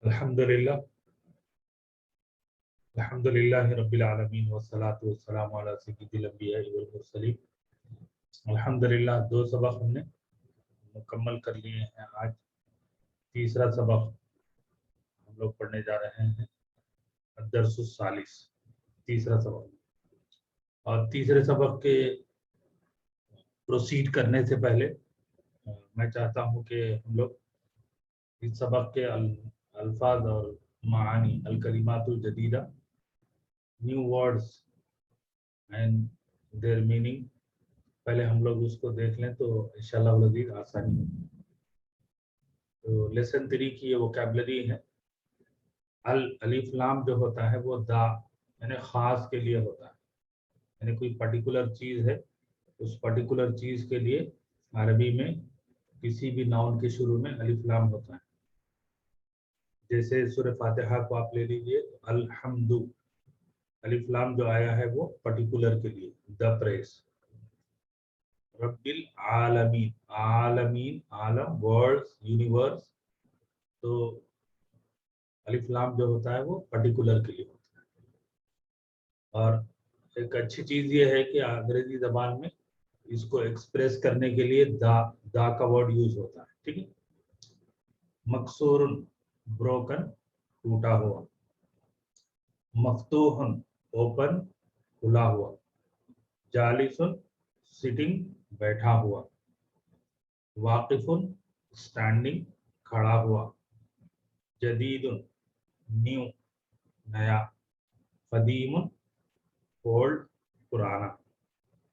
अल्हम्दुलिल्लाह अल्हम्दुलिल्लाहि रब्बिल आलमीन वस्सलातु वस्सलामु अला सय्यिदिल अंबिया वल मुरसलीन। अल्हम्दुलिल्लाह 2 सबक हमने मुकम्मल कर लिए हैं। आज तीसरा सबक हम लोग पढ़ने जा रहे हैं, अद-दर्सुस सालिस, तीसरा सबक। और तीसरे सबक के प्रोसीड करने से पहले मैं चाहता हूं कि हम लोग इस सबक के अल्फाज और मानी, अल कलिमातुल जदीदा, new words and their meaning, पहले हम लोग उसको देख लें तो इंशाल्लाह वज़ीद आसानी होगी। तो लेसन 3 की ये वोकैबुलरी है। अलिफ लाम जो होता है वो दा यानी खास के लिए होता है, यानी कोई पर्टिकुलर चीज़ है, उस पर्टिकुलर चीज़ के लिए अरबी में किसी भी नाउन के शुरू में अलिफ लाम होता है। जैसे सूरह फातिहा को आप ले लीजिए, अल्हम्दु, अलिफ लाम जो आया है वो पर्टिकुलर के लिए, द प्रेस। रब्बिल आलमीन, आलमीन आलम वर्ल्ड्स यूनिवर्स, तो अलिफ लाम जो होता है वो पर्टिकुलर के लिए होता है। और एक अच्छी चीज ये है कि अंग्रेजी जबान में इसको एक्सप्रेस करने के लिए दा का वर्ड यूज होता है, ठीक है। मकसूरुन ब्रोकन, टूटा हुआ। मफ्तूहन ओपन, खुला हुआ। जालिसुन सिटिंग, बैठा हुआ। वाकिफुन स्टैंडिंग, खड़ा हुआ। जदीदुन न्यू, नया। कदीमुन ओल्ड, पुराना।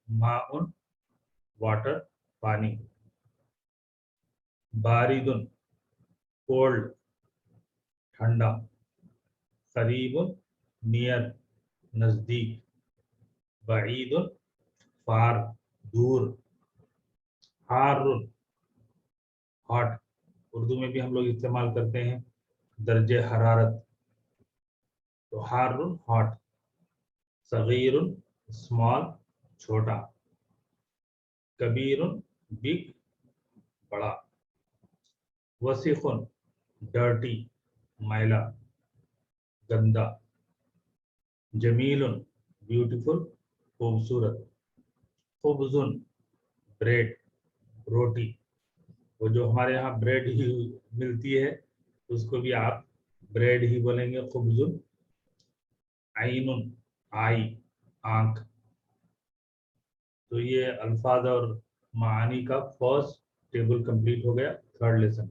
माउन वाटर, पानी। बारिदुन कोल्ड, ठंडा। करीबुन नियर, नजदीक। बईदुन फार, दूर। हारुन हॉट, उर्दू में भी हम लोग इस्तेमाल करते हैं दर्जे हरारत, तो हारुन हॉट। सगीरुन स्मॉल, छोटा। कबीरुन बिग, बड़ा। वसीखुन डर्टी, मैला, गंदा। जमीलुन ब्यूटीफुल, खूबसूरत। खुब्जुन ब्रेड, रोटी। वो जो हमारे यहाँ ब्रेड ही मिलती है उसको भी आप ब्रेड ही बोलेंगे, खुब्जुन। आइनुन आई, आंख। तो ये अल्फाज और मानी का फर्स्ट टेबल कंप्लीट हो गया, थर्ड लेसन।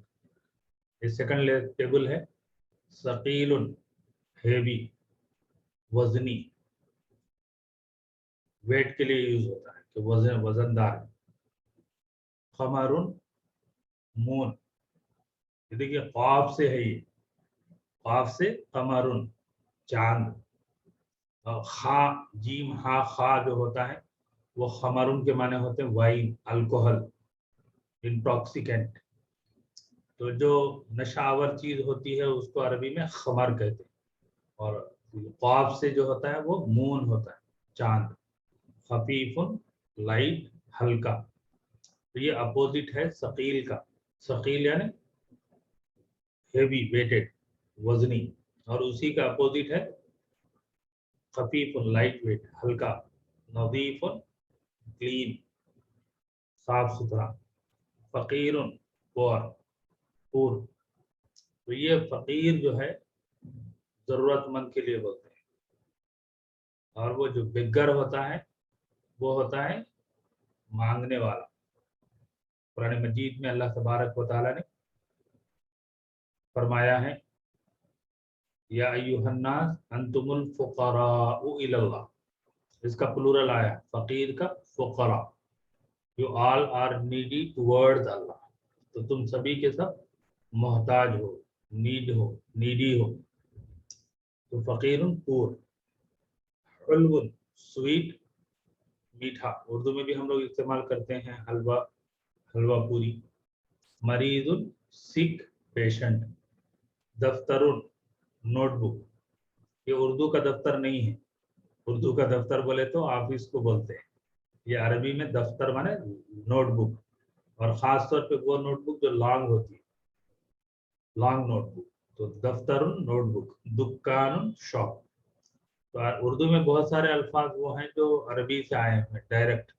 ये सेकंड टेबल है, सकीलुन हेवी, वजनी, वेट के लिए यूज होता है कि वजनदार। खमरुन मून, ये देखिए ख्वाब से है, ये ख्वाब से कमरुन, चांद। और खा जीम हा खा जो होता है वो खमरुन के माने होते हैं वाइन, अल्कोहल, इंटॉक्सिकेंट। तो जो नशावर चीज होती है उसको अरबी में खमर कहते हैं, और ख्वाब से जो होता है वो मून होता है, चांद। खफीफुन लाइट, हल्का। तो ये अपोजिट है सकील का। सकील यानी हेवी, वेटेड, वजनी, और उसी का अपोजिट है खफीफुन लाइट वेट, हल्का। नज़ीफुन क्लीन, साफ सुथरा। फकीरुन पुअर, पूर। तो ये फकीर जो है जरूरतमंद के लिए बोलते हैं, और वो जो बेगर होता है वो होता है मांगने वाला। कुरान मजीद में अल्लाह तबारक व तआला ने फरमाया है, या अय्युहन्नास अंतुमुल फुक़राउ इलल्लाह, इसका प्लूरल आया फकीर का, फुक़रा। You all are needy towards Allah, तो तुम सभी के सब मोहताज हो, नीडी हो। तो फकीरुन पूर। हलवुन स्वीट, मीठा, उर्दू में भी हम लोग इस्तेमाल करते हैं हलवा, हलवा पूरी। मरीजुन सिक, पेशेंट। दफ्तरुन नोटबुक, ये उर्दू का दफ्तर नहीं है, उर्दू का दफ्तर बोले तो ऑफिस को बोलते हैं, ये अरबी में दफ्तर माने नोटबुक, और खास तौर पे वो नोटबुक जो लॉन्ग होती है, लॉन्ग नोटबुक। तो दफ्तर नोट बुक, दुकान शॉप। तो उर्दू में बहुत सारे अल्फाज वो हैं जो अरबी से आए हैं डायरेक्ट,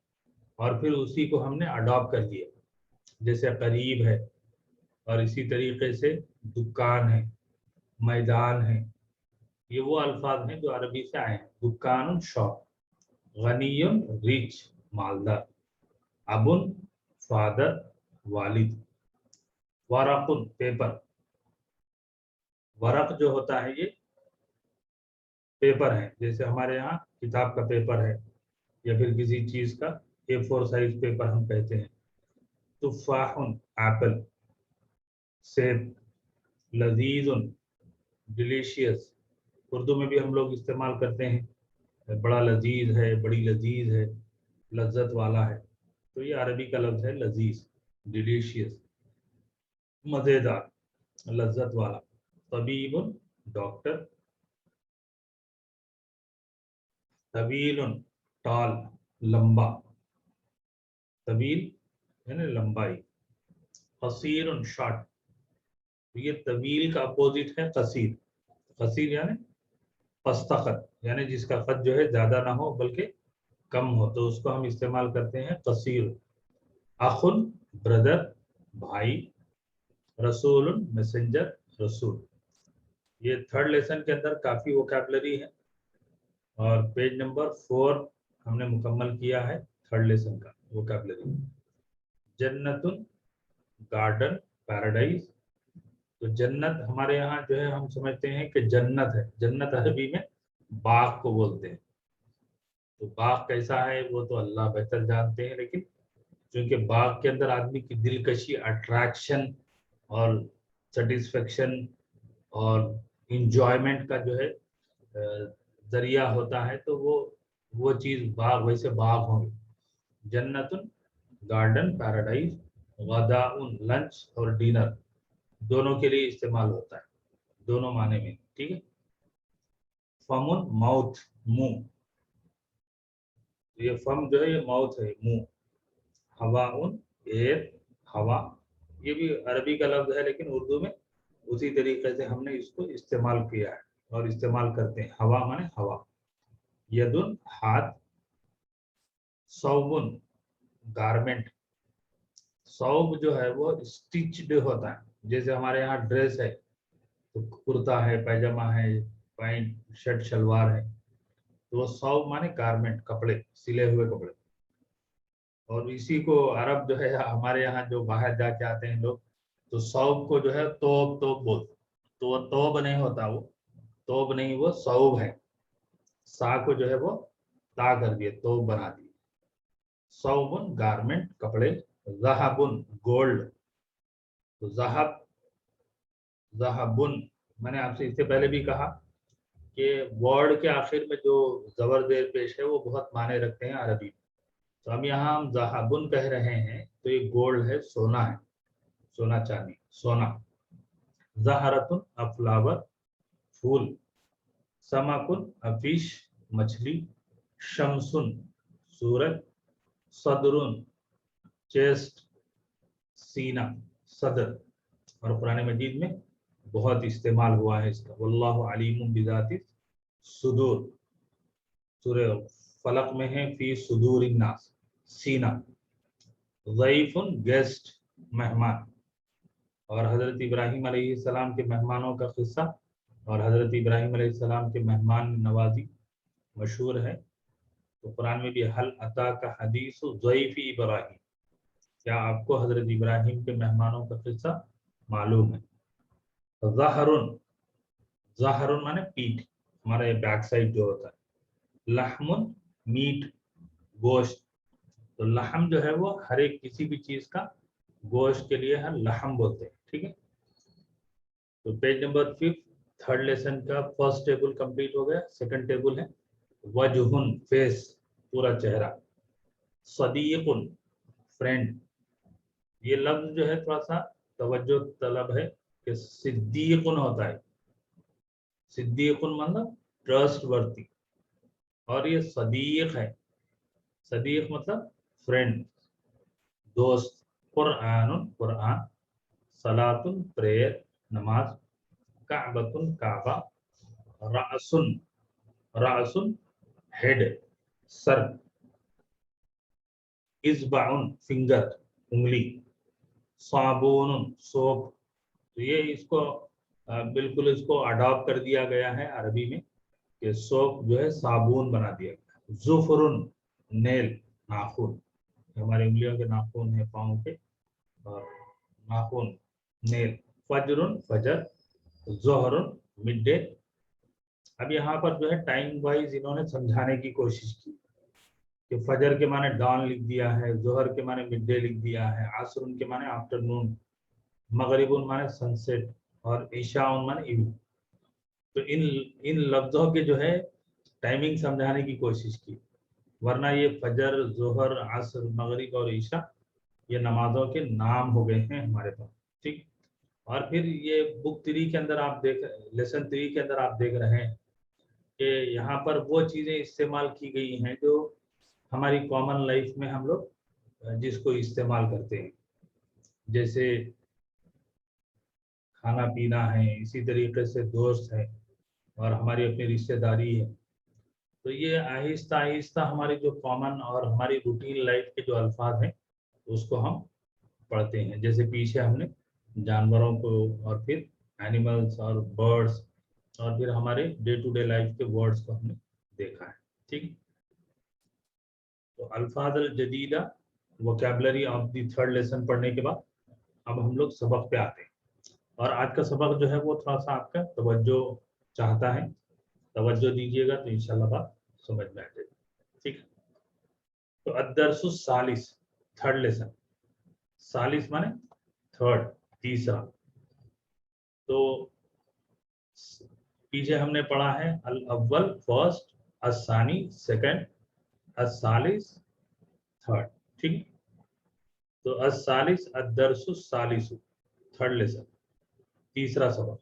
और फिर उसी को हमने अडॉप्ट कर लिया, जैसे करीब है, और इसी तरीके से दुकान है, मैदान है। ये वो अल्फाज हैं जो अरबी से आए हैं। दुकान शॉप, गनीयुन रिच मालदार, अबुन फादर वालिद, वरकुन पेपर। वरक जो होता है ये पेपर है, जैसे हमारे यहाँ किताब का पेपर है या फिर किसी चीज का A4 साइज पेपर हम कहते हैं। तुफाहुन एप्पल, सेब, लजीजुन डिलीशियस, उर्दू में भी हम लोग इस्तेमाल करते हैं, बड़ा लजीज है, बड़ी लजीज है, लज्जत वाला है। तो ये अरबी का लफ्ज है लजीज, डिलीशियस, मजेदार, लज्जत वाला। तबीबुन डॉक्टर, तवीलुन टॉल लंबा, तवील यानी लंबाई, कसीरुन शॉर्ट। तो ये तवील का अपोजिट है कसीर। कसीर यानी पस्ता खत, यानी जिसका खत जो है ज्यादा ना हो बल्कि कम हो, तो उसको हम इस्तेमाल करते हैं कसीर। अखुन ब्रदर, भाई, रसूलुन मैसेंजर, रसूल। ये थर्ड लेसन के अंदर काफी वोकैबुलरी है, और पेज नंबर 4 हमने मुकम्मल किया है थर्ड लेसन का वोकैबुलरी। जन्नतुन गार्डन, पैराडाइज। तो जन्नत हमारे यहाँ जो है हम समझते हैं कि जन्नत है, जन्नत अरबी में बाग को बोलते हैं। तो बाग कैसा है वो तो अल्लाह बेहतर जानते हैं, लेकिन क्योंकि बाग के अंदर आदमी की दिलकशी, अट्रैक्शन और सेटिस्फेक्शन और इंजॉयमेंट का जो है जरिया होता है, तो वो चीज बाग, वैसे बाग होंगे। जन्नतुन गार्डन, पैराडाइज, गदाउन लंच और डिनर, दोनों के लिए इस्तेमाल होता है, दोनों माने में, ठीक है। फमुन माउथ, मुंह, ये फम जो है ये माउथ है, मुंह। हवाउन एयर, हवा, ये भी अरबी का लफ्ज है लेकिन उर्दू में उसी तरीके से हमने इसको इस्तेमाल किया है और इस्तेमाल करते हैं। हवा माने हवा। यदुन हाथ, सौबुन गारमेंट। सौब जो है वो स्टिच्ड होता है, जैसे हमारे यहाँ ड्रेस है तो कुर्ता है, पैजामा है, पैंट शर्ट शलवार है, तो वो सौब माने गारमेंट, कपड़े, सिले हुए कपड़े। और इसी को अरब जो है हमारे यहाँ जो बाहर जाके आते हैं लोग, तो सौब को जो है तोब तोब बोलते, तो वो तोब नहीं होता, वो तोब नहीं, वो सौब है। सा को जो है वो ता कर दिए, तोब बना दिए। सौबुन गारमेंट, कपड़े। जहाबुन गोल्ड, तो जहाब, जहाबुन, मैंने आपसे इससे पहले भी कहा कि वर्ड के आखिर में जो जबर जेर पेश है वो बहुत माने रखते हैं अरबी। तो अब यहाँ हम जहाबुन कह रहे हैं तो ये गोल्ड है, सोना है, सोना चांदी, सोना। जहरतुन अ फ्लावर, फूल। समाकुन अ फिश, मछली। शमसुन सूरज। सदरुन चेस्ट, सीना, सदर। और कुरान मजीद में बहुत इस्तेमाल हुआ है इसका। वल्लाहु अलीमुम बिज़ाति सुदूर, सूरह फलक में है फी सुदूरिन नास, सीना। ज़ईफुन गेस्ट, मेहमान। और हज़रत इब्राहीम अलैहिस्सलाम के मेहमानों का किस्सा, और हज़रत इब्राहीम अलैहिस्सलाम के मेहमान नवाजी मशहूर है। तो कुरान में भी हल अता का हदीस ज़ईफ़ी इब्राहीम, क्या आपको हज़रत इब्राहीम के मेहमानों का किस्सा मालूम है। ज़हरुन, ज़हरुन माने पीठ, हमारा ये बैक साइड जो होता है। लहमुन मीट, गोश्त। तो लहम जो है वो हर एक किसी भी चीज का गोश्त के लिए हम लहम बोलते हैं, ठीक है। तो पेज नंबर 5 थर्ड लेसन का फर्स्ट टेबल कंप्लीट हो गया। सेकंड टेबल है वजहुन, फेस, पूरा चेहरा। सदीकुन फ्रेंड। ये लफ्ज जो है थोड़ा सा तवज्जो तलब है कि सिद्दीकुन होता है, सिद्दीकुन मतलब ट्रस्ट वर्ती, और ये सदीक है, सदीक मतलब फ्रेंड, दोस्त। कुरान, कुरान। सलातुन प्रेयर, नमाज। काबतुन काबा, रासुन रासुन हेड सर, इस्बाउन फिंगर उंगली, साबुन सोप। तो ये इसको बिल्कुल इसको अडॉप्ट कर दिया गया है अरबी में कि सोप जो है साबुन बना दिया गया। जुफरुन नेल नाखून, हमारी उंगलियों के नाखून है पाँव के, और नाखून नेल। फजरुन फजर, जोहरुन मिड डे। अब यहाँ पर जो है टाइम वाइज इन्होंने समझाने की कोशिश की कि फजर के माने डॉन लिख दिया है, जोहर के माने मिड डे लिख दिया है, आसरुन के माने आफ्टरनून, मगरिबुन माने सनसेट, और ईशाउन माने इवनिंग। तो इन लफ्जों के जो है टाइमिंग समझाने की कोशिश की, वरना ये फजर, जोहर, असर, मगरिब और ईशा ये नमाजों के नाम हो गए हैं हमारे पास। ठीक। और फिर ये बुक 3 के अंदर आप लेसन 3 के अंदर आप देख रहे हैं कि यहाँ पर वो चीजें इस्तेमाल की गई हैं जो हमारी कॉमन लाइफ में हम लोग जिसको इस्तेमाल करते हैं, जैसे खाना पीना है, इसी तरीके से दोस्त है, और हमारी अपनी रिश्तेदारी है। तो ये आहिस्ता आहिस्ता हमारी जो कॉमन और हमारी रूटीन लाइफ के जो अल्फाज हैं उसको हम पढ़ते हैं। जैसे पीछे हमने जानवरों को, और फिर एनिमल्स और बर्ड्स, और फिर हमारे डे टू डे लाइफ के वर्ड्स को हमने देखा है। ठीक। तो अल्फाज अल जदीदा vocabulary of the third lesson पढ़ने के बाद अब हम लोग सबक पे आते हैं। और आज का सबक जो है वो थोड़ा सा आपका तवज्जो चाहता है, तवज्जो दीजिएगा तो इंशाल्लाह बात समझ में आ जाएगी। ठीक। तो अद्दरसुस सालिस, थर्ड लेसन। सालिस माने थर्ड, तीसरा। तो पीछे हमने पढ़ा है अल अव्वल फर्स्ट, अस्सानी सेकंड, अस्सालिस थर्ड। ठीक। तो अस्सालिस अद्दरसुस सालिसु, थर्ड लेसन, तीसरा सबक।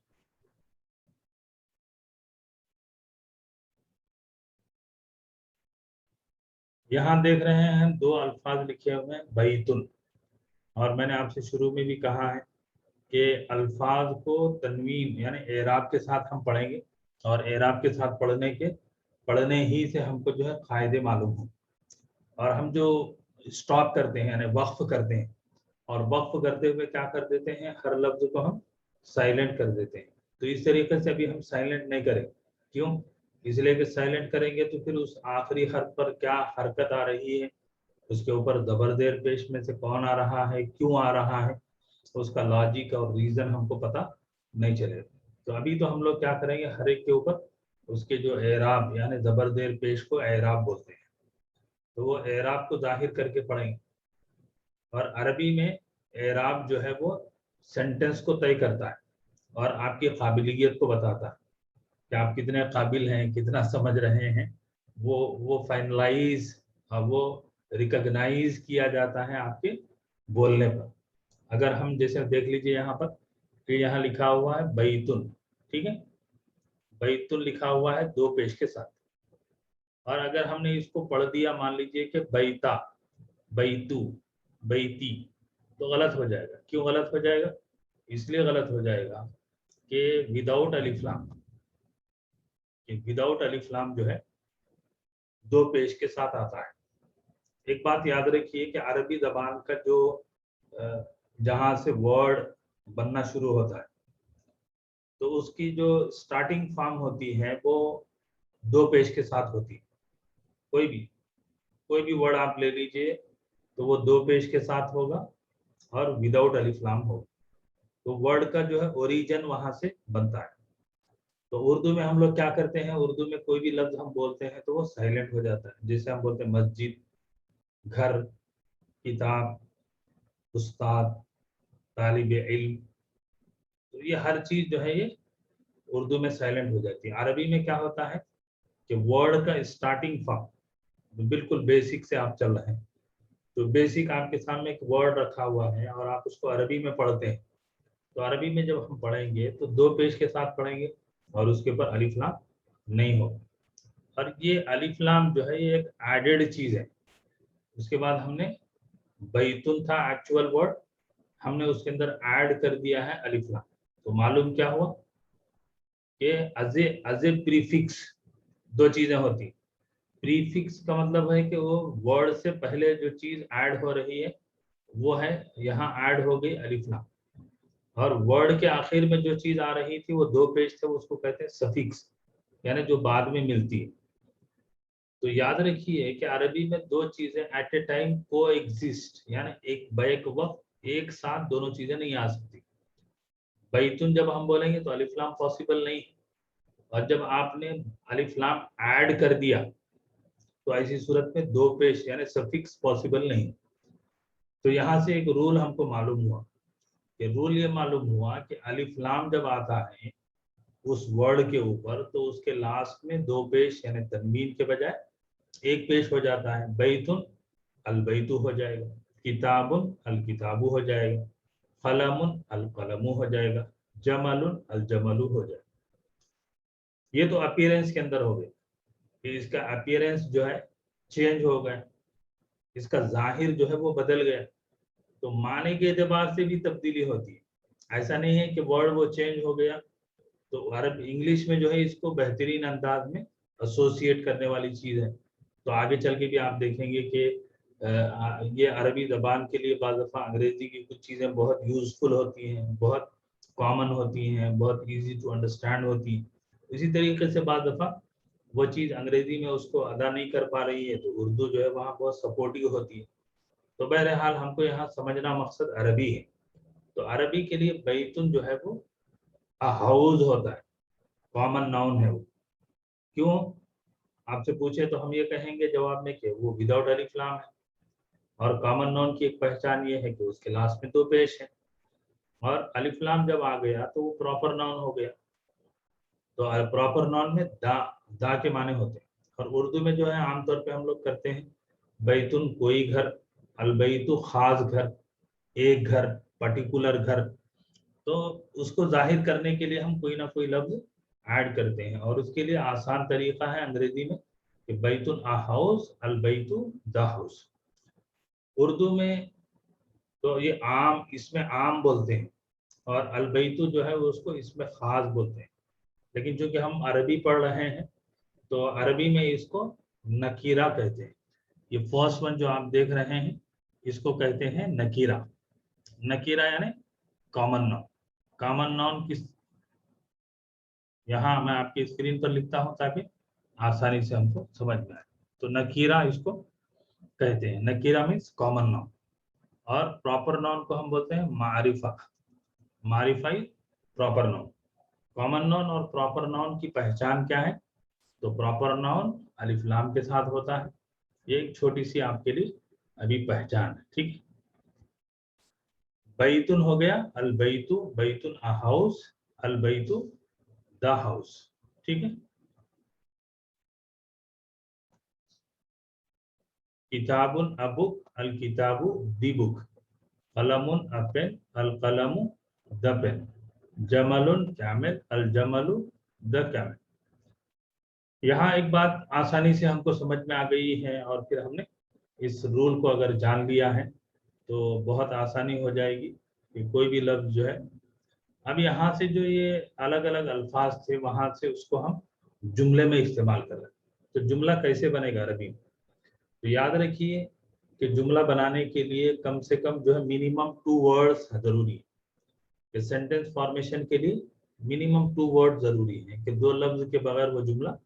यहाँ देख रहे हैं दो अल्फाज लिखे हुए हैं, बैतुन। और मैंने आपसे शुरू में भी कहा है कि अल्फाज को तनवीन यानी एराब के साथ हम पढ़ेंगे, और एराब के साथ पढ़ने ही से हमको जो है कायदे मालूम हो। और हम जो स्टॉप करते हैं यानी वक्फ करते हैं, और वक्फ करते हुए क्या कर देते हैं, हर लफ्ज को हम साइलेंट कर देते हैं। तो इस तरीके से अभी हम साइलेंट नहीं करें। क्यों? इसलिए कि साइलेंट करेंगे तो फिर उस आखिरी हर्फ पर क्या हरकत आ रही है, उसके ऊपर जबरदेर पेश में से कौन आ रहा है, क्यों आ रहा है, तो उसका लॉजिक और रीजन हमको पता नहीं चलेगा। तो अभी तो हम लोग क्या करेंगे, हर एक के ऊपर उसके जो एराब यानी जबरदेर पेश को एराब बोलते हैं, तो वो एराब को जाहिर करके पढ़ेंगे। और अरबी में एराब जो है वो सेंटेंस को तय करता है और आपकी काबिलियत को बताता है कि आप कितने काबिल हैं, कितना समझ रहे हैं। वो फाइनलाइज, वो रिकॉग्नाइज किया जाता है आपके बोलने पर। अगर हम जैसे देख लीजिए यहाँ पर कि यहाँ लिखा हुआ है बैतुन, ठीक है, बैतुन लिखा हुआ है दो पेश के साथ। और अगर हमने इसको पढ़ दिया, मान लीजिए कि बैता, बैतू, बैती, तो गलत हो जाएगा। क्यों गलत हो जाएगा? इसलिए गलत हो जाएगा कि विदाउट अलिफ लाम, कि विदाउट अलिफ लाम जो है दो पेश के साथ आता है। एक बात याद रखिए कि अरबी जबान का जो जहां से वर्ड बनना शुरू होता है तो उसकी जो स्टार्टिंग फॉर्म होती है वो दो पेश के साथ होती है। कोई भी वर्ड आप ले लीजिए तो वो दो पेश के साथ होगा और विदाउट अलिफ लाम होगा। तो वर्ड का जो है ओरिजिन वहां से बनता है। तो उर्दू में हम लोग क्या करते हैं, उर्दू में कोई भी लफ्ज हम बोलते हैं तो वो साइलेंट हो जाता है। जैसे हम बोलते हैं मस्जिद, घर, किताब, उस्ताद, तालिब इल्म, तो ये हर चीज जो है ये उर्दू में साइलेंट हो जाती है। अरबी में क्या होता है कि वर्ड का स्टार्टिंग फॉर्म, बिल्कुल बेसिक से आप चल रहे हैं तो बेसिक आपके सामने एक वर्ड रखा हुआ है और आप उसको अरबी में पढ़ते हैं, तो अरबी में जब हम पढ़ेंगे तो दो पेश के साथ पढ़ेंगे और उसके ऊपर अलिफ लाम नहीं होगा। और ये अलिफ लाम जो है ये एक एडेड चीज है। उसके बाद हमने बैतुन था एक्चुअल वर्ड, हमने उसके अंदर ऐड कर दिया है अलिफ लाम। तो मालूम क्या हुआ कि अज ए प्रीफिक्स दो चीजें होती। प्रीफिक्स का मतलब है कि वो वर्ड से पहले जो चीज ऐड हो रही है वो है, यहाँ ऐड हो गई अलिफ लाम, और वर्ड के आखिर में जो चीज आ रही थी वो दो पेज थे, उसको कहते हैं सफिक्स, यानी जो बाद में मिलती है। तो याद रखिए कि अरबी में दो चीजें एट ए टाइम को एग्जिस्ट, यानी एक बैक वक्त एक साथ दोनों चीजें नहीं आ सकती। बैतुन जब हम बोलेंगे तो अलिफ लाम पॉसिबल नहीं, और जब आपने अलिफ लाम ऐड कर दिया तो ऐसी सूरत में दो पेश यानी सफिक्स पॉसिबल नहीं। तो यहाँ से एक रूल हमको मालूम हुआ, कि रूल ये मालूम हुआ कि अलिफ लाम जब आता है उस वर्ड के ऊपर तो उसके लास्ट में दो पेश यानी तनवीन के बजाय एक पेश हो जाता है। बैतुन अल बैतु हो जाएगा, किताबुन अल किताबु हो जाएगा, कलमुन अल कलमु हो जाएगा, जमलुन अल जमलु हो जाएगा। ये तो अपीयरेंस के अंदर हो गया कि इसका अपीयरेंस जो है चेंज हो गया, इसका जाहिर जो है वो बदल गया। तो माने के एतबार से भी तब्दीली होती है, ऐसा नहीं है कि वर्ड वो चेंज हो गया। तो अरब इंग्लिश में जो है इसको बेहतरीन अंदाज में एसोसिएट करने वाली चीज है। तो आगे चल के भी आप देखेंगे कि ये अरबी जबान के लिए बाज़ दफ़ा अंग्रेजी की कुछ चीज़ें बहुत यूजफुल होती हैं, बहुत कॉमन होती हैं, बहुत इजी टू अंडरस्टैंड होती हैं। इसी तरीके से बाज़ दफ़ा वो चीज़ अंग्रेजी में उसको अदा नहीं कर पा रही है तो उर्दू जो है वहाँ बहुत सपोर्टिव होती है। तो बहरहाल हमको यहाँ समझना मकसद अरबी है। तो अरबी के लिए बैतुन जो है वो हाउस होता है, कॉमन नाउन है वो। क्यों आपसे पूछे तो हम ये कहेंगे जवाब में कि वो विदाउट अलिफ लाम है, और कॉमन नाउन की एक पहचान ये है कि उसके लास्ट में दो पेश है, और अलिफ लाम जब आ गया तो वो प्रॉपर नाउन हो गया। तो प्रॉपर नाउन में दा के माने होते हैं। और उर्दू में जो है आमतौर पे हम लोग करते हैं बैतुन कोई घर, अलबैतु खास घर, एक घर, पर्टिकुलर घर। तो उसको जाहिर करने के लिए हम कोई ना कोई लफ्ज ऐड करते हैं, और उसके लिए आसान तरीका है अंग्रेजी में कि बैतुन अ हाउस, अलबैतु द हाउस। उर्दू में तो ये आम, इसमें आम बोलते हैं, और अलबैतु जो है वो उसको इसमें खास बोलते हैं। लेकिन चूंकि हम अरबी पढ़ रहे हैं तो अरबी में इसको नकीरा कहते हैं। ये फर्स्ट वन जो आप देख रहे हैं इसको कहते हैं नकीरा। नकीरा यानी कॉमन नाउन। कॉमन नाउन किस, यहाँ मैं आपकी स्क्रीन पर लिखता हूँ ताकि आसानी से हमको समझ में आए। तो नकीरा इसको कहते हैं, नकीरा मीन्स कॉमन नाउन। और प्रॉपर नाउन को हम बोलते हैं मारिफा। मारिफाई प्रॉपर नाउन। कॉमन नाउन और प्रॉपर नाउन की पहचान क्या है? तो प्रॉपर नाउन अलिफ लाम के साथ होता है। ये एक छोटी सी आपके लिए अभी पहचान है, ठीक है। बैतुन हो गया, अल बैतु, बैतुन अ हाउस, अल बैतु द हाउस, ठीक है। किताबुन अ बुक, अल किताबु दी बुक, कलमुन अ पेन, अल कलमु द पेन, जमलुन कैमल, अल जमलु द कैमल। यहाँ एक बात आसानी से हमको समझ में आ गई है, और फिर हमने इस रूल को अगर जान लिया है तो बहुत आसानी हो जाएगी कि कोई भी लफ्ज जो है, अब यहाँ से जो ये अलग अलग अल्फाज थे वहां से उसको हम जुमले में इस्तेमाल कर रहे हैं। तो जुमला कैसे बनेगा अरबी में? तो याद रखिए कि जुमला बनाने के लिए कम से कम जो है मिनिमम 2 वर्ड्स जरूरी है। सेंटेंस फॉर्मेशन के लिए मिनिमम 2 वर्ड जरूरी है, कि दो लफ्ज के बगैर वो जुमला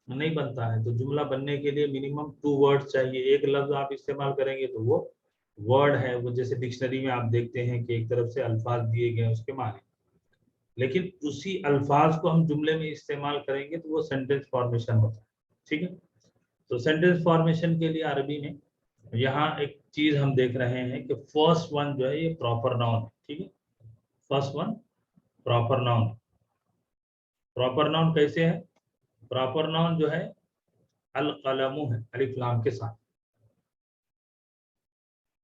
नहीं बनता है। तो जुमला बनने के लिए मिनिमम 2 वर्ड चाहिए। एक लफ्ज आप इस्तेमाल करेंगे तो वो वर्ड है, वो जैसे डिक्शनरी में आप देखते हैं कि एक तरफ से अल्फाज दिए गए उसके माने, लेकिन उसी अल्फाज को हम जुमले में इस्तेमाल करेंगे तो वो सेंटेंस फॉर्मेशन होता है, ठीक है। तो सेंटेंस फॉर्मेशन के लिए अरबी में यहाँ एक चीज हम देख रहे हैं कि फर्स्ट वन जो है ये प्रॉपर नाउन है, ठीक है। First one proper noun. Proper noun कैसे है? प्रॉपर नाउन जो है अल कलमु है अलिफ लाम के साथ।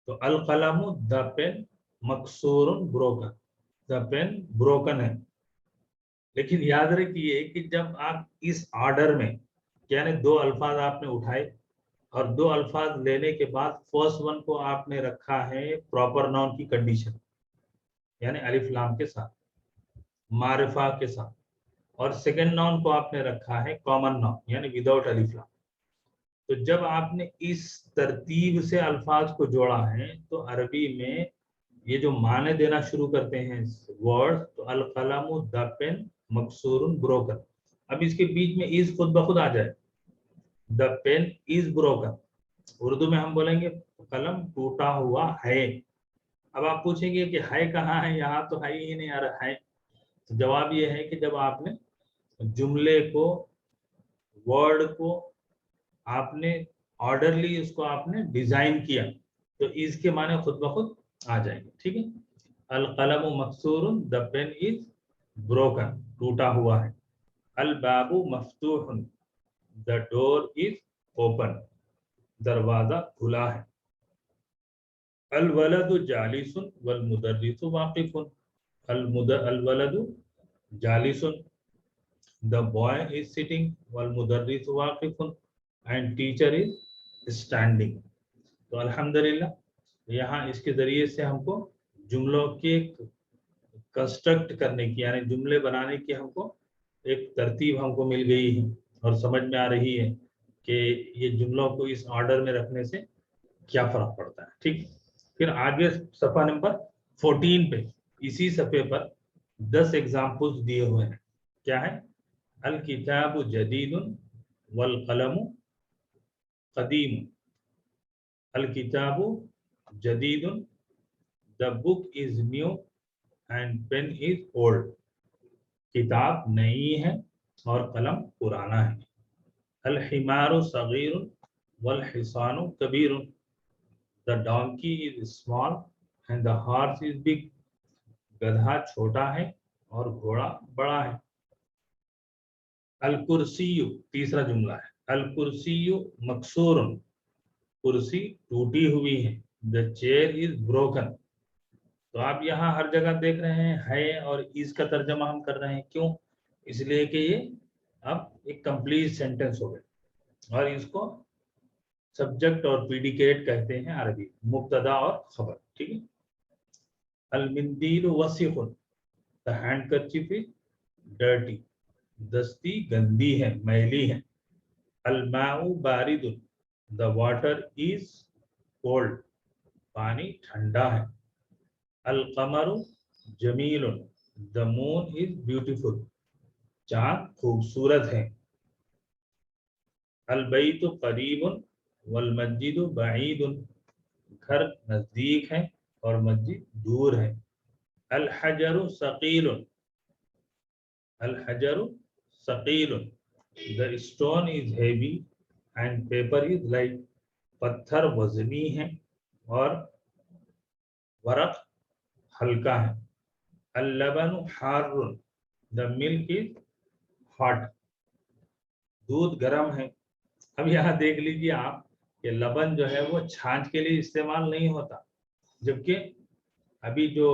तो अल कलमु द पेन, मकसूरुन ब्रोकन, द पेन ब्रोकन है। लेकिन याद रखिए कि जब आप इस ऑर्डर में, यानी दो अल्फाज आपने उठाए और दो अल्फाज लेने के बाद फर्स्ट वन को आपने रखा है प्रॉपर नाउन की कंडीशन, यानी अलिफ लाम के साथ, मारिफा के साथ, और सेकंड नाउन को आपने रखा है कॉमन नाउन यानी विदाउट अलिफ लाम। तो जब आपने इस तरतीब से अल्फाज को जोड़ा है तो अरबी में ये जो माने देना शुरू करते हैं वर्ड, तो अल कलम द पेन मकसूरुन ब्रोकन। अब इसके बीच में इज खुद ब खुद आ जाए, the pen is broken. Urdu में हम बोलेंगे कलम टूटा हुआ है। अब आप पूछेंगे कि है कहाँ है, यहाँ तो है ही नहीं आ रहा है। तो जवाब ये है कि जब आपने जुमले को, वर्ड को आपने ऑर्डरली उसको आपने डिजाइन किया तो इसके माने खुद ब खुद आ जाएंगे। ठीक है, अल कलम मकसूरुन द पेन इज ब्रोकन, टूटा हुआ है। अल बाबू मफ्तूहुन द डोर इज ओपन, दरवाजा खुला है। अल वलदु जालिसुन वल मुदर्रिसु वाकिफुन, अल वलदु जालिसुन द बॉय इज सिटिंग वल मुदर्रिसु वाकिफुन एंड टीचर इज स्टैंडिंग। तो अल्हम्दुलिल्लाह यहाँ इसके जरिए से हमको जुमलों के कंस्ट्रक्ट करने की यानी जुमले बनाने की हमको एक तरतीब हमको मिल गई है और समझ में आ रही है कि ये जुमलों को इस ऑर्डर में रखने से क्या फर्क पड़ता है। ठीक, फिर आगे सफ़ा नंबर 14 पे इसी सफ़े पर 10 एग्जाम्पल्स दिए हुए हैं। क्या है? अल किताबु जदीदुन वल कलमु कदीम। अल किताबु जदीदुन, the book is new and pen is old. किताब नई है और कलम पुराना है। अल हिमारु सगीरुन वल हिसानु कबीरुन, the donkey is small and the horse is big. गधा छोटा है और घोड़ा बड़ा है। अल कुर्सियु, तीसरा जुमला है, अल कुर्सियु मकसूरुन, कुर्सी टूटी हुई है। The chair is broken. तो आप यहाँ हर जगह देख रहे हैं है और इस का तर्जमा हम कर रहे हैं, क्यों? इसलिए कि ये अब एक कंप्लीट सेंटेंस हो गया और इसको सब्जेक्ट और प्रीडिकेट कहते हैं अरबी, मुब्तदा और खबर। ठीक है। अल मिंदील वसीखुन, द हैंडकरचीफ इज डर्टी, दस्ती गंदी है, मैली है। अल माउ बारिदुन, द वाटर इज कोल्ड, पानी ठंडा है। अल कमरु जमीलुन, द मून इज ब्यूटीफुल, चांद खूबसूरत है। अल बैतु करीबुन वल मस्जिदु बईदुन, घर नजदीक है और मस्जिद दूर है। अल हजरु सकीलुन, अल हजरु सकीलुन, the stone is heavy and paper is light, पत्थर वजनी है और वरक हल्का है। अल लबनु हारुन, द मिल्क इज हॉट, दूध गर्म है। अब यहाँ देख लीजिए आप कि लबन जो है वो छाछ के लिए इस्तेमाल नहीं होता, जबकि अभी जो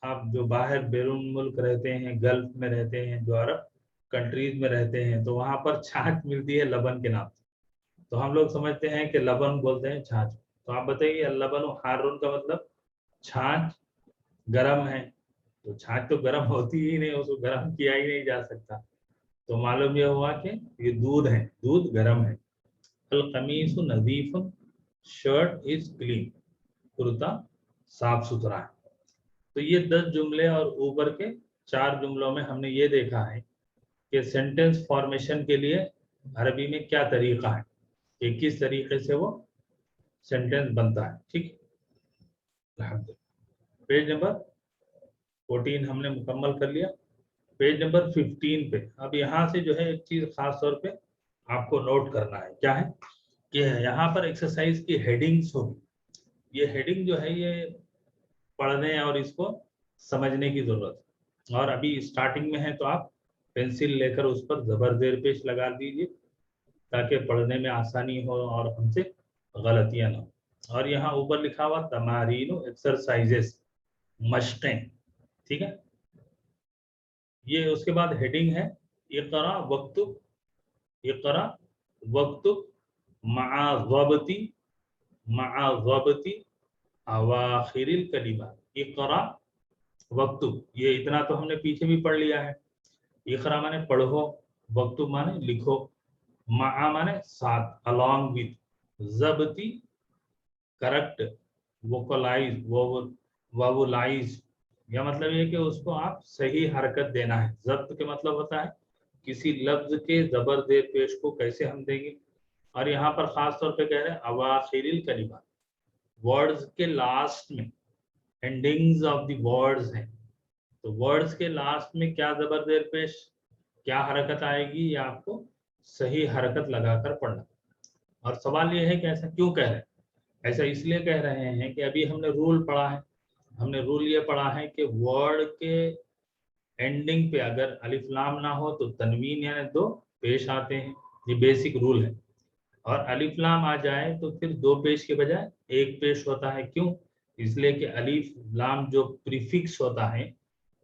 आप जो बाहर बैरून मुल्क रहते हैं, गल्फ में रहते हैं, जो अरब कंट्रीज में रहते हैं, तो वहां पर छाछ मिलती है लबन के नाम से। तो हम लोग समझते हैं कि लबन बोलते हैं छाछ। तो आप बताइए लबन हारून का मतलब छाछ गर्म है, तो छाछ तो गर्म होती ही नहीं, उसको गर्म किया ही नहीं जा सकता। तो मालूम यह हुआ कि ये दूध है, दूध गर्म है। अल कमीसु नजीफुन, शर्ट इज क्लीन, कुर्ता साफ सुथरा है। तो ये 10 जुमले और ऊपर के 4 जुमलों में हमने ये देखा है कि सेंटेंस फॉर्मेशन के लिए अरबी में क्या तरीका है, कि किस तरीके से वो सेंटेंस बनता है। ठीक, पेज नंबर 14 हमने मुकम्मल कर लिया। पेज नंबर 15 पे अब यहाँ से जो है एक चीज खास तौर पे आपको नोट करना है। क्या है कि यहाँ पर एक्सरसाइज की हेडिंग्स होगी। ये हेडिंग जो है ये पढ़ने और इसको समझने की जरूरत है, और अभी स्टार्टिंग में है तो आप पेंसिल लेकर उस पर जबर जेर पेश लगा दीजिए ताकि पढ़ने में आसानी हो और हमसे गलतियां ना हो। और यहाँ ऊपर लिखा हुआ तमारीन एक्सरसाइजेस, मशकें। ठीक है, ये उसके बाद हेडिंग है इक़रा वक्तुब, इक़रा वक्तुब मआ ज़बती अवाखिरिल कलिमा। इक़रा वक्तुब, ये इतना तो हमने पीछे भी पढ़ लिया है। इकरा माने पढ़ो, वक्तुब माने लिखो, मा माने साथ, along with, जबती करेक्ट, वोकलाइज, वोवलाइज, या मतलब ये कि उसको आप सही हरकत देना है। जब्त के मतलब होता है किसी लफ्ज के जबर जेर पेश को कैसे हम देंगे, और यहाँ पर खास तौर पे कह रहे हैं अवाखिरिल कलिमा, वर्ड्स के लास्ट में, एंडिंग्स ऑफ द वर्ड्स हैं, तो वर्ड्स के लास्ट में क्या जबर जेर पेश, क्या हरकत आएगी, ये आपको सही हरकत लगाकर पढ़ना। और सवाल ये है कि ऐसा क्यों कह रहे हैं, ऐसा इसलिए कह रहे हैं कि अभी हमने रूल पढ़ा है, हमने रूल ये पढ़ा है कि वर्ड के एंडिंग पे अगर अलिफ लाम ना हो तो तनवीन यानी दो पेश आते हैं, ये बेसिक रूल है, और अलिफ लाम आ जाए तो फिर दो पेश के बजाय एक पेश होता है। क्यों? इसलिए कि अलिफ लाम जो प्रीफिक्स होता है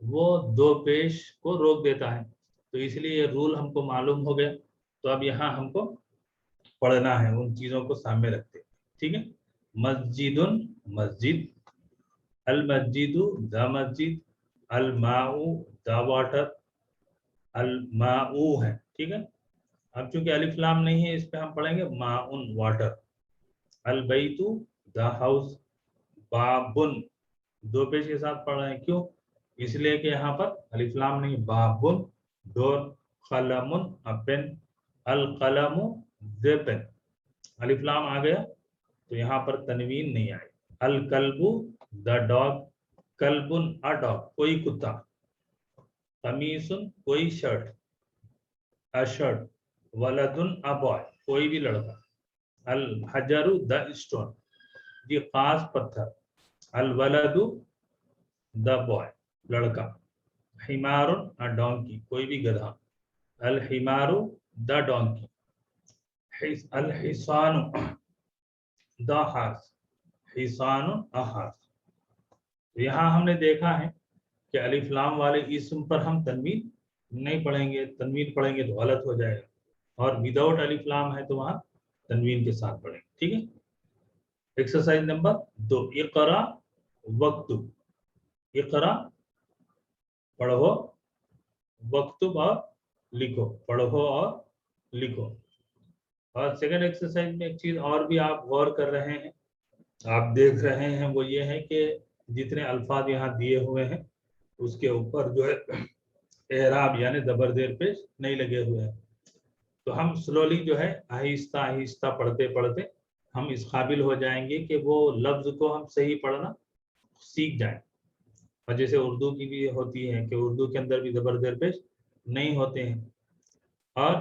वो दो पेश को रोक देता है, तो इसलिए ये रूल हमको मालूम हो गया। तो अब यहाँ हमको पढ़ना है, उन चीजों को सामने रखते हैं, ठीक है। मस्जिदुन मस्जिद, अल मस्जिदु द मस्जिद, अल माउ द वाटर, अल माउ है, ठीक है। अब चूंकि अलिफ लाम नहीं है, इस पे हम पढ़ेंगे माउन वाटर। अल बैतु द हाउस, बाबुन दो पेश के साथ पढ़ रहे हैं, क्यों? इसलिए कि यहाँ पर अलिफ लाम नहीं, बाबुन डोर, कलमुन अ पेन, अल कलमु द पेन, अलिफ लाम आ गया तो यहाँ पर तनवीन नहीं आए। अल कल्बु द डॉग, कल्बुन अ डॉग कोई कुत्ता, कमीसुन कोई शर्ट, अ शर्ट, वलदुन अ बॉय कोई भी लड़का, अल हजरु द स्टोन ये खास पत्थर, अल वलदु द बॉय लड़का, हिमारुन अ डोंकी कोई भी गधा, अल हिमारु द डोंकी, अल हिसानु द हार्स, हिसानु अ हार्स। तो यहाँ हमने देखा है कि अलिफ लाम वाले इसम पर हम तनवीन नहीं पढ़ेंगे, तनवीन पढ़ेंगे तो गलत हो जाएगा, और विदाउट अलिफ लाम है तो वहां तनवीन के साथ पढ़ेंगे, ठीक है। एक्सरसाइज नंबर 2, इकरा वक्तुब, इकरा पढ़ो, वक्तुब और लिखो, पढ़ो और लिखो। और सेकंड एक्सरसाइज में एक चीज और भी आप गौर कर रहे हैं, आप देख रहे हैं, वो ये है कि जितने अल्फाज यहाँ दिए हुए हैं उसके ऊपर जो है एराब यानी जबर जेर पेश नहीं लगे हुए हैं, तो हम स्लोली जो है आहिस्ता आहिस्ता पढ़ते पढ़ते हम इस काबिल हो जाएंगे कि वो लफ्ज को हम सही पढ़ना सीख जाएं। और जैसे उर्दू की भी होती है कि उर्दू के अंदर भी जबर जेर पेश नहीं होते हैं, और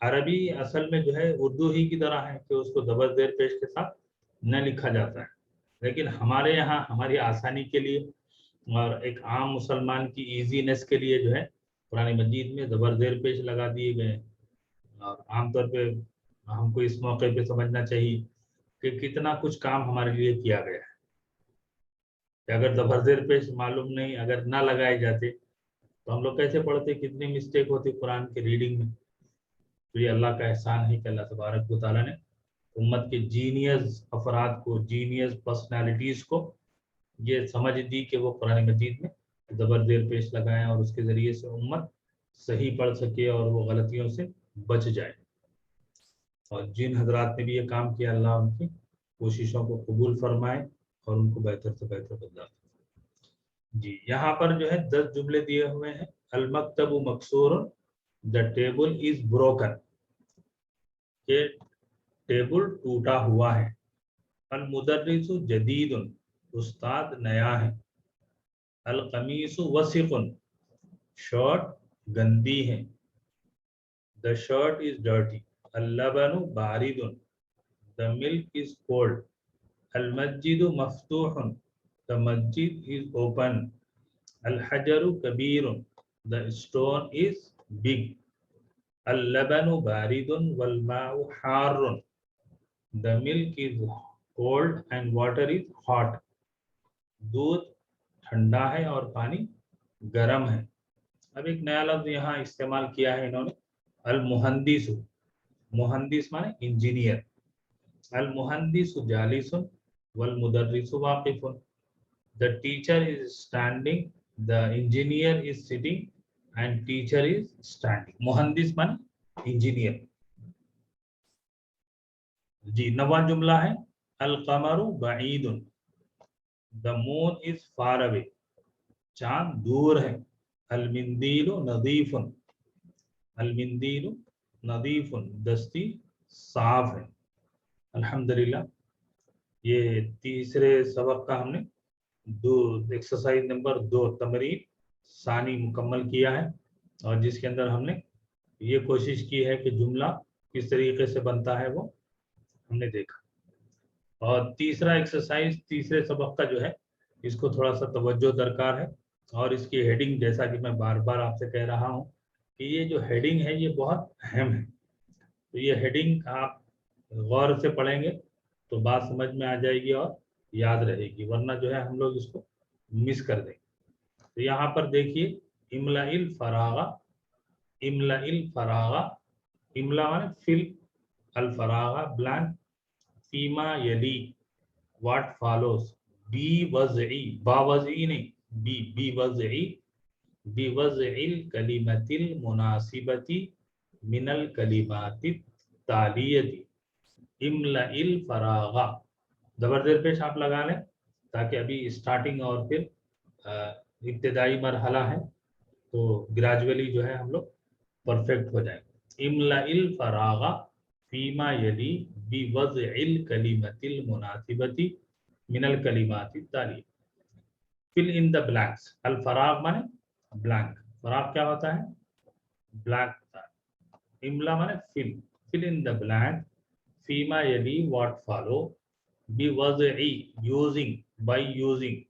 अरबी असल में जो है उर्दू ही की तरह है कि उसको जबर जेर पेश के साथ न लिखा जाता है, लेकिन हमारे यहाँ हमारी आसानी के लिए और एक आम मुसलमान की इजीनेस के लिए जो है कुरान मजीद में जबर जेर पेश लगा दिए गए हैं। और आमतौर पे हमको इस मौके पे समझना चाहिए कि कितना कुछ काम हमारे लिए किया गया है, कि अगर जबर जेर पेश मालूम नहीं, अगर ना लगाए जाते तो हम लोग कैसे पढ़ते, कितनी मिस्टेक होती कुरान के रीडिंग में। तो ये अल्लाह का एहसान है कि अल्लाह तबारक व तआला ने उम्मत के जीनियस अफराद को, जीनियस पर्सनालिटीज को ये समझ दी कि वो कुरान मजीद में जबर जेर पेश लगाएं और उसके ज़रिए से उम्मत सही पढ़ सके और वो गलतियों से बच जाए। और जिन हजरात ने भी ये काम किया, अल्लाह उनकी कोशिशों को कबूल फरमाए और उनको बेहतर से बेहतर बदला जी। यहाँ पर जो है 10 जुमले दिए हुए हैं। अल मकतबु मकसूर, द टेबल इज ब्रोकन, ये टेबल टूटा हुआ है। अल मुदर्रिसु जदीदुन, उस्ताद नया है। अल कमीसु वसिकुन, शर्ट गंदी है। The shirt is dirty. अल लबनु बारिदुन, द मिल्क इज कोल्ड। अल मस्जिदु मफ्तूहुन, द मस्जिद इज ओपन। अल हजरु कबीरुन, द स्टोन इज बिग। अल लबनु बारिदुन वल माउ हारुन, the milk is cold and water is hot. दूध ठंडा है और पानी गर्म है। अब एक नया लफ्ज यहाँ इस्तेमाल किया है इन्होंने, अल मुहंदिसु, मुहंदिस माने इंजीनियर। अल मुहंदिसु जालिसुन वल मुदर्रिसु वाकिफुन, the teacher is standing, the engineer is sitting and teacher is standing. मुहंदिस माने इंजीनियर। जी, नवा जुमला है अल कमरु बईदुन, the moon is far away, चांद दूर है। अल मिंदीलु नदीफुन, अल मिंदीलु नदीफुन, दस्ती साफ है। अल्हम्दुलिल्लाह, ये तीसरे सबक का हमने एक्सरसाइज नंबर 2 तमरीन सानी मुकम्मल किया है, और जिसके अंदर हमने ये कोशिश की है कि जुमला किस तरीके से बनता है वो हमने देखा। और तीसरा एक्सरसाइज तीसरे सबक का जो है, इसको थोड़ा सा तवज्जो दरकार है, और इसकी हेडिंग जैसा कि मैं बार बार आपसे कह रहा हूँ कि ये जो हेडिंग है ये बहुत अहम है। तो ये हेडिंग आप गौर से पढ़ेंगे तो बात समझ में आ जाएगी और याद रहेगी, वरना जो है हम लोग इसको मिस कर देंगे। तो यहाँ पर देखिए, इमलाइल फरागा, इमलाइल फरागा, इमला माने फिल, अल फरागा ब्लैंक, फीमा यली व्हाट फॉलोस, बी वज़ई, बा वज़ई नहीं, बी वज़ई, बी वज़इल कलिमतिल मुनासिबती मिनल कलिमातित तालियती, इमलाइल फरागा। जबरदेर पेश आप लगा लें ताकि अभी स्टार्टिंग और फिर इब्तिदाई मरहला है, तो ग्रेजुअली जो है हम लोग परफेक्ट हो जाएंगे। इमलाइल फरागा फीमा यली बिवज़इल कलिमतिल मुनासिबती मिनल कलिमातित तालियती, फिल इन द ब्लैंक्स। अल फराग माने ब्लैंक, फराग क्या होता है? ब्लैंक होता है। इमला माने fill, fill in the blank, फीमा यली व्हाट फॉलो, बिवज़ई यूजिंग, बाय यूजिंग,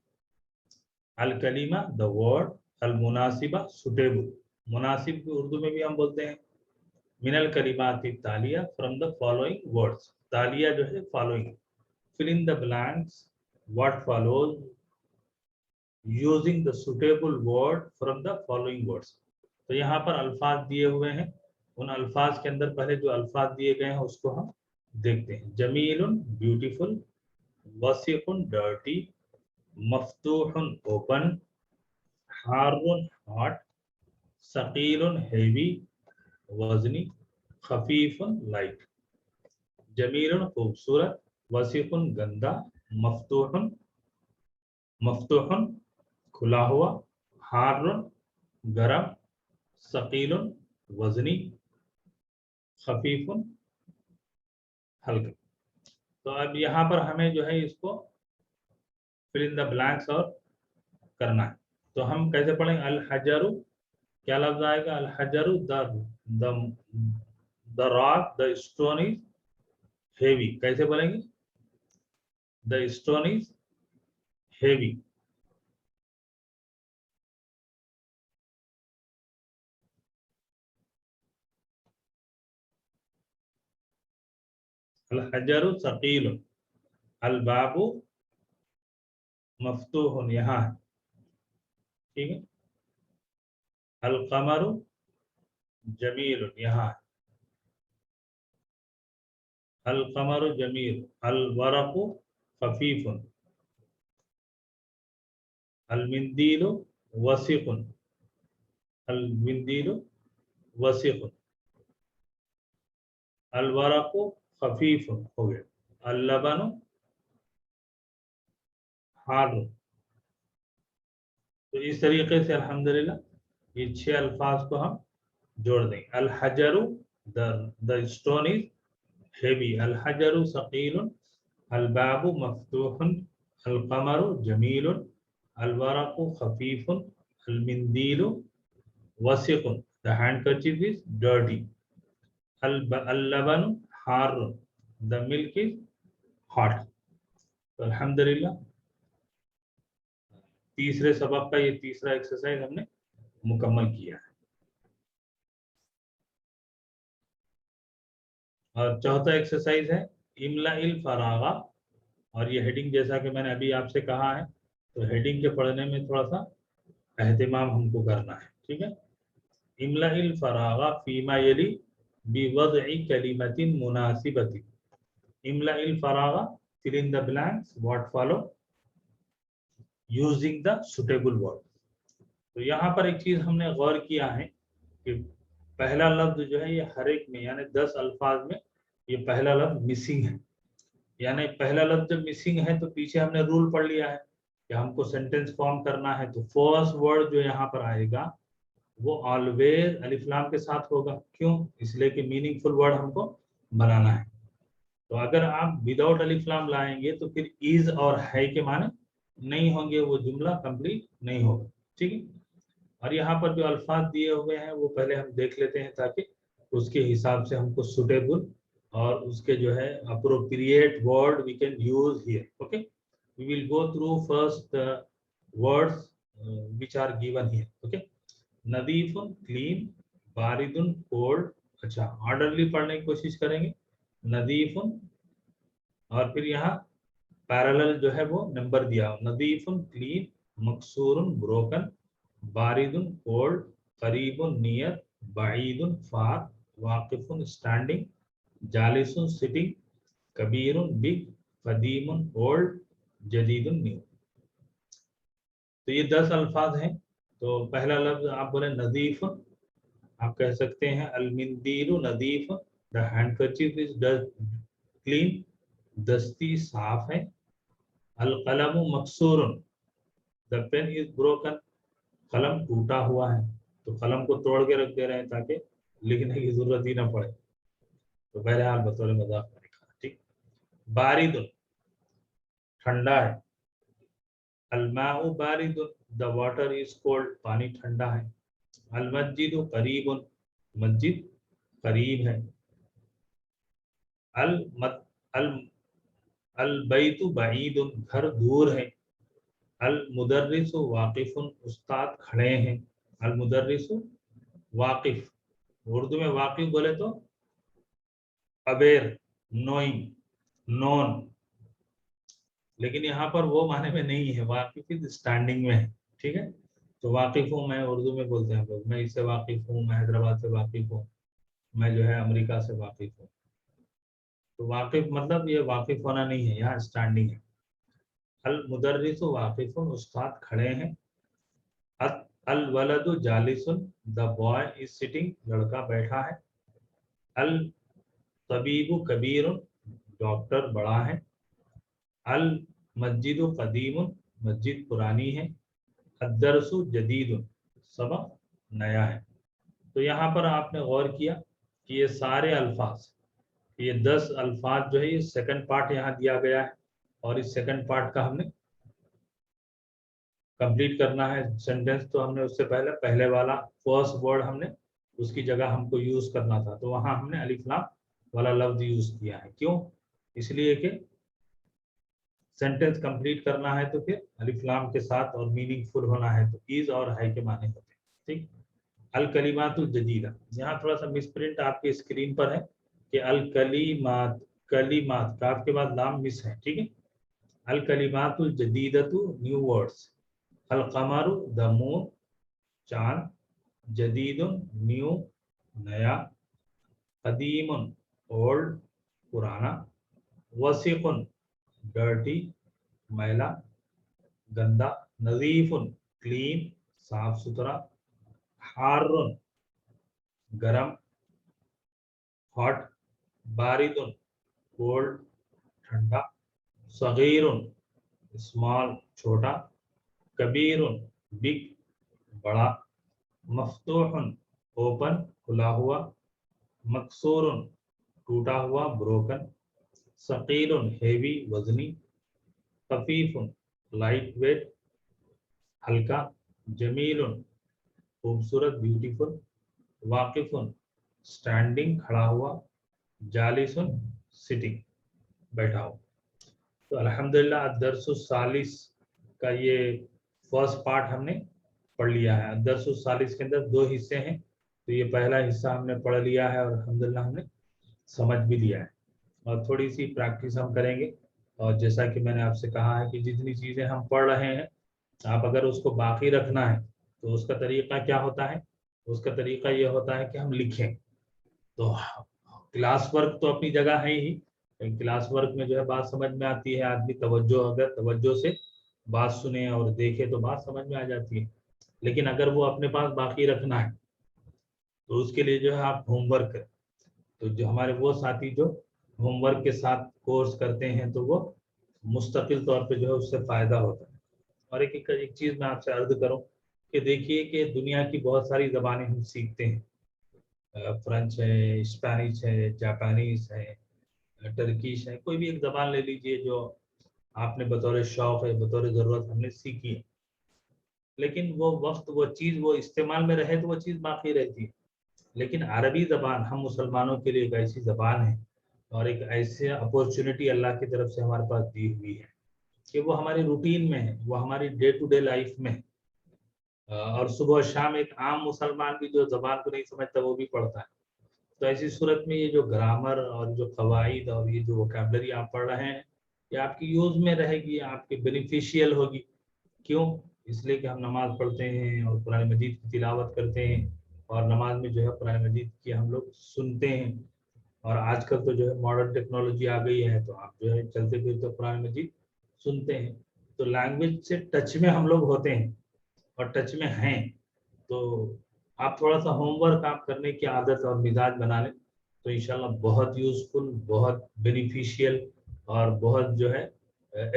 अल कलीमा द वर्ड, अल मुनासिबा सुटेबल, मुनासिब को उर्दू में भी हम बोलते हैं, मिनल कलिमाति तालिया फ्रॉम द फॉलोइंग वर्ड्स, तालिया जो है following, fill in the blanks what follows using the suitable word from the following words. तो यहाँ पर अल्फाज दिए हुए हैं, उन अल्फाज के अंदर पहले जो अल्फाज दिए गए हैं उसको हम देखते हैं। जमीलुन ब्यूटीफुल, वसीकुन डर्टी, मफ्तूहुन ओपन, हारुन हॉट, सकीलुन हेवी वजनी, खफीफुन लाइट। जमीलुन खूबसूरत, वसीकुन गंदा, मफ्तूहुन मफ्तूहुन खुला हुआ, हारुन गरम, सकीलुन वजनी, खफीफुन हल्का। तो अब यहाँ पर हमें जो है इसको फिल इन द ब्लैंक्स और करना है। तो हम कैसे पढ़ेंगे? अल हजरु, क्या लफ्ज आएगा? अल हजरु the rock, the stone is heavy. कैसे बोलेंगे? The stone is heavy. अल हजरु सकीलुन, अल बाबू मफ्तूहुन, यहाँ है, ठीक है। अल कमरु जमीलुन, यहाँ है, अल कमरु जमील, अल वरकु खफीफुन, अल मिंदीलु वसीकुन, अल मिंदीलु वसीकुन, अल वरकु खफीफुन हो गया, अल लबनु हारुन। तो इस तरीके से अल्हम्दुलिल्लाह ये 6 अल्फाज को हम जोड़ देंगे। अल हजरु द स्टोन इज हेवी, अल हजरु सकीलुन, अल बाबु मफ्तूहुन, अल कमरु जमीलुन, अल वरकु खफीफुन, अल मिंदीलु वसीकुन, द हैंडकरचीफ इज डर्टी, अल लबनु हारुन, द मिल्क इज हॉट। तो अल्हम्दुलिल्लाह तीसरे सबक का ये तीसरा एक्सरसाइज हमने मुकम्मल किया है। और चौथा एक्सरसाइज है इमला इल फरागा, और ये हेडिंग जैसा कि मैंने अभी आपसे कहा है, तो हेडिंग के पढ़ने में थोड़ा सा एहतिमाम हमको करना है, ठीक है। इमला इल फरागा फीमा यली बिवज़इ कलिमतिन मुनासिबतिन, इमला इल फरागा fill in the blanks what follow using the suitable word. تو यहाँ पर एक चीज हमने गौर किया है कि पहला लफ्ज जो है ये हर एक में यानी 10 अल्फाज में ये पहला लफ्ज मिसिंग है। यानी पहला लफ्ज जब मिसिंग है तो पीछे हमने रूल पढ़ लिया है कि हमको सेंटेंस फॉर्म करना है तो फर्स्ट वर्ड जो यहाँ पर आएगा वो ऑलवेज अलिफ लाम के साथ होगा। क्यों? इसलिए कि मीनिंगफुल वर्ड हमको बनाना है। तो अगर आप विदाउट अलिफ लाम लाएंगे तो फिर इज और है के माने नहीं होंगे, वो जुमला कंप्लीट नहीं होगा। ठीक है। और यहाँ पर जो अल्फाज दिए हुए हैं वो पहले हम देख लेते हैं ताकि उसके हिसाब से हमको सुटेबल और उसके जो है appropriate word we can use here. Okay, we will go through first words which are given here. ओके, नदीफुन क्लीन, बारिदुन कोल्ड। अच्छा, ऑर्डरली पढ़ने की कोशिश करेंगे। नदीफुन और फिर यहाँ पैरेलल जो है वो नंबर दिया, नदीफुन क्लीन, मकसूरुन ब्रोकन, बारिदुन कोल्ड, करीबुन नियर, बाईदुन फार, वाकिफुन स्टैंडिंग, जालिसुन सिटिंग, कबीरुन बिग, कदीमुन ओल्ड, जदीदुन न्यू। तो ये 10 अल्फाज हैं। तो पहला लफ्ज आप बोले नदीफ, आप कह सकते हैं अलमिंदीलु नदीफ, द हैंडकरचीफ इज क्लीन, दस्ती साफ है। अलकलमु मकसूरुन, द पेन इज ब्रोकन, कलम टूटा हुआ है। तो कलम को तोड़ के रख दे रहे हैं ताकि लिखने की जरूरत ही ना पड़े। तो बहरहाल बतौर मजाक मैंने कहा। ठीक। बारिदुन, ठंडा है। अलमाउ बारिदुन, द वाटर इज कोल्ड, पानी ठंडा है। अलमस्जिदु करीबुन, मस्जिद करीब है। अल अलबैतु बईदुन, घर दूर है। अल मुदर्रिसु वाकिफुन, उस्ताद खड़े हैं। अल मुदर्रिसु वाकिफ, उर्दू में वाकिफ बोले तो अवेयर, नोइंग, नोन, लेकिन यहाँ पर वो माने में नहीं है, वाकिफ इज स्टैंडिंग में है। ठीक है। तो वाकिफ हूँ मैं, उर्दू में बोलते हैं लोग, मैं इससे वाकिफ हूँ, मैं हैदराबाद से वाकिफ हूँ, मैं जो है अमेरिका से वाकिफ हूँ। तो वाकिफ मतलब ये वाकिफ होना नहीं है, यहाँ स्टैंडिंग है। अल मुदर्रिसु वाकिफुन, उस्ताद खड़े हैं। अल वलदु जालिसुन, द बॉय इज सिटिंग, लड़का बैठा है। अल तबीबु कबीरुन, डॉक्टर बड़ा है। अल मस्जिदु कदीमुन, मस्जिद पुरानी है। अद्दरसु जदीदुन, सबक नया है। तो यहाँ पर आपने गौर किया कि ये सारे अल्फाज, ये 10 अल्फाज जो है ये सेकंड पार्ट यहाँ दिया गया है और इस सेकंड पार्ट का हमने कंप्लीट करना है सेंटेंस। तो हमने उससे पहले वाला फर्स्ट वर्ड हमने उसकी जगह हमको यूज करना था, तो वहां हमने अलिफ लाम वाला लफ्ज यूज किया है। क्यों? इसलिए कि सेंटेंस कंप्लीट करना है तो फिर अलिफ लाम के साथ और मीनिंगफुल होना है तो इज और है के माने होते हैं। ठीक। अल कलिमातुल जदीदा, यहाँ थोड़ा सा मिसप्रिंट आपके स्क्रीन पर है कि अल कलिमात, कलिमात काफ के बाद लाम मिस है। ठीक है। अल कलिमातुल जदीदतु, न्यू वर्ड्स। अल कमरु, द मून, चांद। जदीदुन, न्यू, नया। कदीमुन, ओल्ड, पुराना। वसीकुन, डर्टी, मैला, गंदा। नजीफुन, क्लीन, साफ सुथरा। हारुन, गरम, हॉट। बारिदुन, कोल्ड, ठंडा। सगीरुन, स्मॉल, छोटा। कबीरुन, बिग, बड़ा। मफ्तूहुन, ओपन, खुला हुआ। मकसूरुन, टूटा हुआ, ब्रोकन। सकीरुन, हेवी, वजनी। खफीफुन, लाइट वेट, हल्का। जमीलुन, खूबसूरत, ब्यूटीफुल। वाकिफुन, स्टैंडिंग, खड़ा हुआ। जालिसुन, सिटिंग, बैठा हुआ। तो अल्हम्दुलिल्लाह दरसुस सालिस का ये फर्स्ट पार्ट हमने पढ़ लिया है। दरसुस सालिस के अंदर 2 हिस्से हैं, तो ये पहला हिस्सा हमने पढ़ लिया है और अल्हम्दुलिल्लाह हमने समझ भी लिया है। और थोड़ी सी प्रैक्टिस हम करेंगे। और जैसा कि मैंने आपसे कहा है कि जितनी चीज़ें हम पढ़ रहे हैं आप अगर उसको बाकी रखना है तो उसका तरीका क्या होता है? उसका तरीका ये होता है कि हम लिखें। तो क्लास वर्क तो अपनी जगह है ही, क्लास वर्क में जो है बात समझ में आती है, आदमी अगर तवज्जो से बात सुने और देखे तो बात समझ में आ जाती है। لیکن اگر وہ اپنے پاس باقی رکھنا ہے تو اس کے لیے جو ہے آپ ہوم ورک کریں. تو جو ہمارے وہ ساتھی جو ہوم ورک کے ساتھ کورس کرتے ہیں تو وہ مستقل طور پہ جو ہے اس سے فائدہ ہوتا ہے. اور ایک چیز میں آپ سے عرض کروں کہ دیکھیے کہ دنیا کی بہت ساری زبانیں ہم سیکھتے ہیں. فرینچ ہے، اسپینش ہے، جاپانیز ہے، ٹرکیش ہے، کوئی بھی ایک زبان لے لیجئے جو آپ نے بطور شوق ہے، بطور ضرورت ہم نے سیکھی ہے. لیکن وہ وقت وہ چیز وہ استعمال میں رہے تو وہ چیز باقی رہتی ہے. لیکن عربی زبان ہم مسلمانوں کے لیے ایک ایسی زبان ہے اور ایک ایسی اپورچونٹی اللہ کی طرف سے ہمارے پاس دی ہوئی ہے کہ وہ ہماری روٹین میں ہے، وہ ہماری ڈے ٹو ڈے لائف میں ہے. اور صبح و شام ایک عام مسلمان بھی جو زبان کو نہیں سمجھتا وہ بھی پڑھتا ہے. تو ایسی صورت میں یہ جو گرامر اور جو قواعد اور یہ جو ووکیبلری آپ پڑھ رہے ہیں یہ آپ کی یوز میں رہے گی، آپ کی بینیفیشیل ہوگی. کیوں؟ اس لیے کہ ہم نماز پڑھتے ہیں اور قرآن مجید کی تلاوت کرتے ہیں اور نماز میں جو ہے قرآن مجید کی ہم لوگ سنتے ہیں. اور آج کل تو جو ہے ماڈرن ٹیکنالوجی آ گئی ہے تو آپ جو ہے چلتے پھرتے قرآن مجید سنتے ہیں. تو لینگویج سے ٹچ میں ہم لوگ ہوتے ہیں اور ٹچ میں ہیں. تو آپ تھوڑا سا ہوم ورک آپ کرنے کی عادت اور مزاج بنا لیں تو انشاءاللہ بہت یوزفل، بہت بینیفیشیل اور بہت جو ہے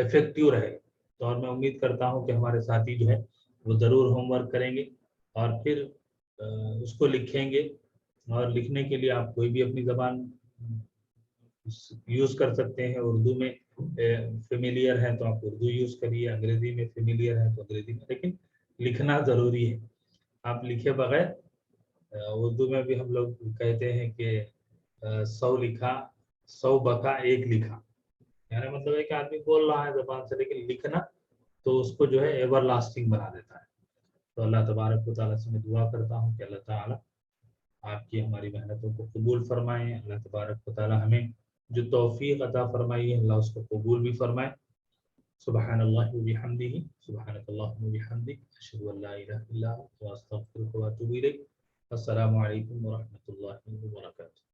افیکٹو رہے. تو اور میں امید کرتا ہوں کہ ہمارے ساتھی جو ہے وہ ضرور ہوم ورک کریں گے اور پھر اس کو لکھیں گے. اور لکھنے کے لیے آپ کوئی بھی اپنی زبان یوز کر سکتے ہیں. اردو میں فیملیئر ہیں تو آپ اردو یوز کریے، انگریزی میں فیملیئر ہیں تو انگریزی میں، لیکن لکھنا ضروری ہے. آپ لکھے بغیر اردو میں بھی ہم لوگ کہتے ہیں کہ 100 لکھا 100 بکا 1 لکھا. یعنی مطلب ہے کہ آدمی بول رہا ہے زبان سے لیکن لکھنا تو اس کو جو ہے ایور لاسٹنگ بنا دیتا ہے. تو اللہ تبارک و تعالیٰ سے میں دعا کرتا ہوں کہ اللہ تعالیٰ آپ کی ہماری محنتوں کو قبول فرمائیں. اللہ تبارک و تعالیٰ ہمیں جو توفیق عطا فرمائی ہے اللہ اس کو قبول بھی فرمائے. سبحان اللہ و بحمدہ، سبحانک اللہم و بحمدک، اشہد ان لا الہ الا انت، استغفرک و اتوب الیک. السلام علیکم ورحمۃ اللہ وبرکاتہ.